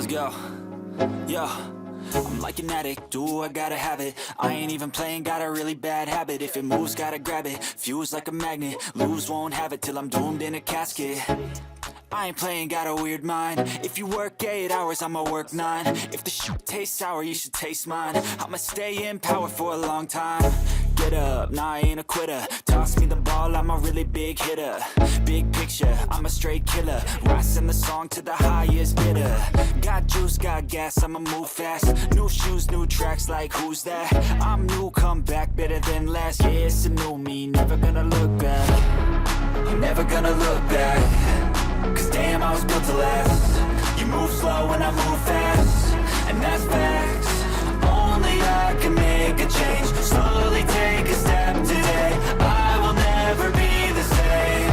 Let's go. Yo, I'm like an addict, do I gotta have it. I ain't even playing, got a really bad habit. If it moves, gotta grab it, fuse like a magnet. Lose, won't have it till I'm doomed in a casket. I ain't playing, got a weird mind. If you work 8 hours, I'ma work 9. If the shit tastes sour, you should taste mine. I'ma stay in power for a long time. Get up, nah, I ain't a quitter. Toss me the ball, I'm a really big hitter. Big picture, I'm a straight killer. Rising the song to the highest bidder. Got juice, got gas, I'ma move fast. New shoes, new tracks, like who's that? I'm new, come back, better than last. Yeah, it's a new me, never gonna look back. I'm never gonna look back. Cause damn, I was built to last. You move slow and I move fast, and that's facts. Only I can make a change. Slowly take a step today. I will never be the same.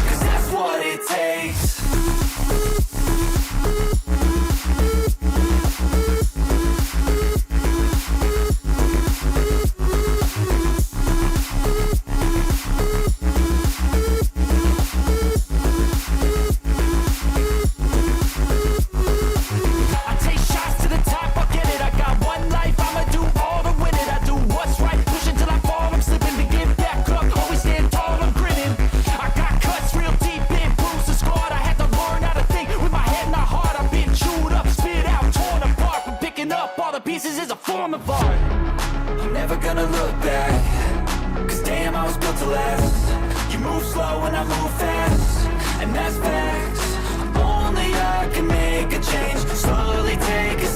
Cause that's what it takes. Pieces is a form of art. I'm never gonna look back. Cause damn, I was built to last. You move slow and I move fast, and that's facts. Only I can make a change. Slowly take a